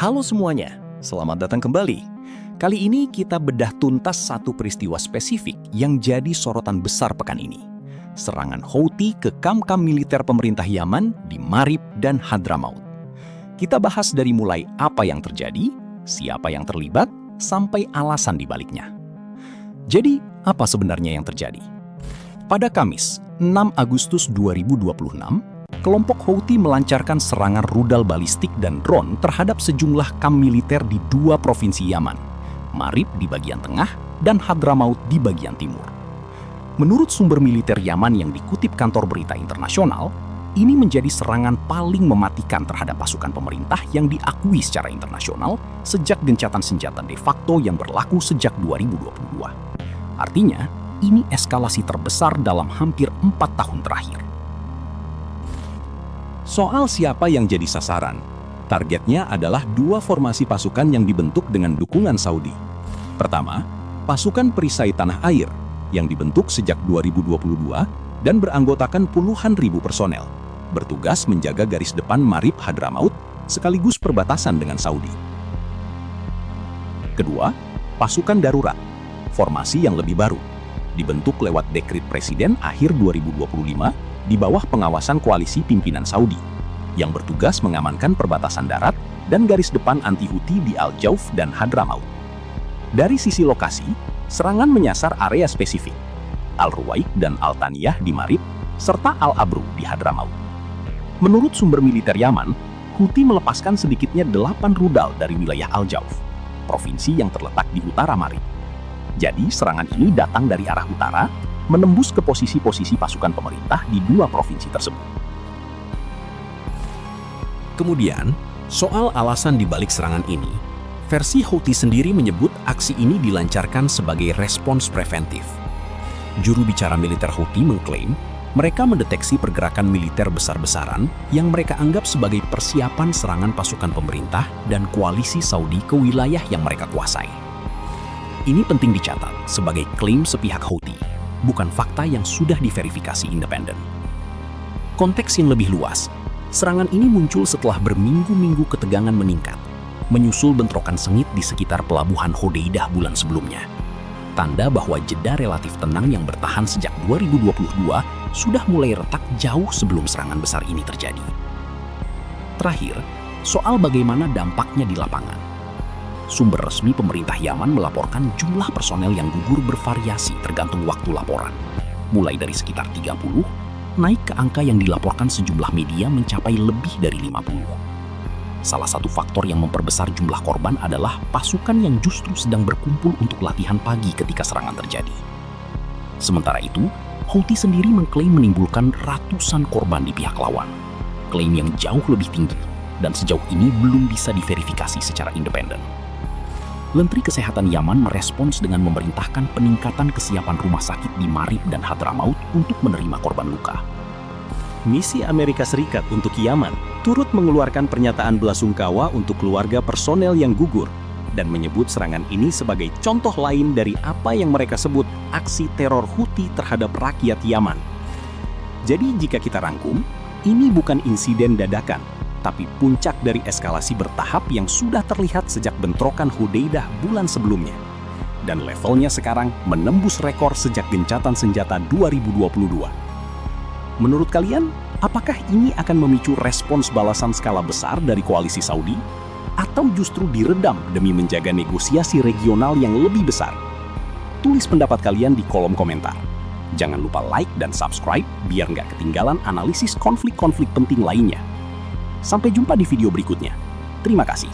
Halo semuanya, selamat datang kembali. Kali ini kita bedah tuntas satu peristiwa spesifik yang jadi sorotan besar pekan ini. Serangan Houthi ke kamp-kamp militer pemerintah Yaman di Marib dan Hadramaut. Kita bahas dari mulai apa yang terjadi, siapa yang terlibat, sampai alasan di baliknya. Jadi, apa sebenarnya yang terjadi? Pada Kamis, 6 Agustus 2026, kelompok Houthi melancarkan serangan rudal balistik dan drone terhadap sejumlah kamp militer di dua provinsi Yaman, Marib di bagian tengah dan Hadramaut di bagian timur. Menurut sumber militer Yaman yang dikutip kantor berita internasional, ini menjadi serangan paling mematikan terhadap pasukan pemerintah yang diakui secara internasional sejak gencatan senjata de facto yang berlaku sejak 2022. Artinya, ini eskalasi terbesar dalam hampir 4 tahun terakhir. Soal siapa yang jadi sasaran, targetnya adalah dua formasi pasukan yang dibentuk dengan dukungan Saudi. Pertama, pasukan perisai tanah air yang dibentuk sejak 2022 dan beranggotakan puluhan ribu personel, bertugas menjaga garis depan Marib Hadramaut sekaligus perbatasan dengan Saudi. Kedua, pasukan darurat, formasi yang lebih baru, dibentuk lewat dekret presiden akhir 2025 di bawah pengawasan koalisi pimpinan Saudi, yang bertugas mengamankan perbatasan darat dan garis depan anti-Houthi di Al-Jauf dan Hadramaut. Dari sisi lokasi, serangan menyasar area spesifik, Al-Ruwaik dan Al-Taniyah di Marib, serta Al-Abru di Hadramaut. Menurut sumber militer Yaman, Houthi melepaskan sedikitnya 8 rudal dari wilayah Al-Jauf, provinsi yang terletak di utara Marib. Jadi, serangan ini datang dari arah utara, menembus ke posisi-posisi pasukan pemerintah di dua provinsi tersebut. Kemudian, soal alasan di balik serangan ini, versi Houthi sendiri menyebut aksi ini dilancarkan sebagai respons preventif. Juru bicara militer Houthi mengklaim mereka mendeteksi pergerakan militer besar-besaran yang mereka anggap sebagai persiapan serangan pasukan pemerintah dan koalisi Saudi ke wilayah yang mereka kuasai. Ini penting dicatat sebagai klaim sepihak Houthi, bukan fakta yang sudah diverifikasi independen. Konteks yang lebih luas, serangan ini muncul setelah berminggu-minggu ketegangan meningkat, menyusul bentrokan sengit di sekitar pelabuhan Hodeidah bulan sebelumnya. Tanda bahwa jeda relatif tenang yang bertahan sejak 2022 sudah mulai retak jauh sebelum serangan besar ini terjadi. Terakhir, soal bagaimana dampaknya di lapangan. Sumber resmi pemerintah Yaman melaporkan jumlah personel yang gugur bervariasi tergantung waktu laporan. Mulai dari sekitar 30, naik ke angka yang dilaporkan sejumlah media mencapai lebih dari 50. Salah satu faktor yang memperbesar jumlah korban adalah pasukan yang justru sedang berkumpul untuk latihan pagi ketika serangan terjadi. Sementara itu, Houthi sendiri mengklaim menimbulkan ratusan korban di pihak lawan. Klaim yang jauh lebih tinggi dan sejauh ini belum bisa diverifikasi secara independen. Menteri Kesehatan Yaman merespons dengan memerintahkan peningkatan kesiapan rumah sakit di Marib dan Hadramaut untuk menerima korban luka. Misi Amerika Serikat untuk Yaman turut mengeluarkan pernyataan belasungkawa untuk keluarga personel yang gugur dan menyebut serangan ini sebagai contoh lain dari apa yang mereka sebut aksi teror Houthi terhadap rakyat Yaman. Jadi jika kita rangkum, ini bukan insiden dadakan, tapi puncak dari eskalasi bertahap yang sudah terlihat sejak bentrokan Hodeidah bulan sebelumnya. Dan levelnya sekarang menembus rekor sejak gencatan senjata 2022. Menurut kalian, apakah ini akan memicu respons balasan skala besar dari koalisi Saudi? Atau justru diredam demi menjaga negosiasi regional yang lebih besar? Tulis pendapat kalian di kolom komentar. Jangan lupa like dan subscribe biar nggak ketinggalan analisis konflik-konflik penting lainnya. Sampai jumpa di video berikutnya. Terima kasih.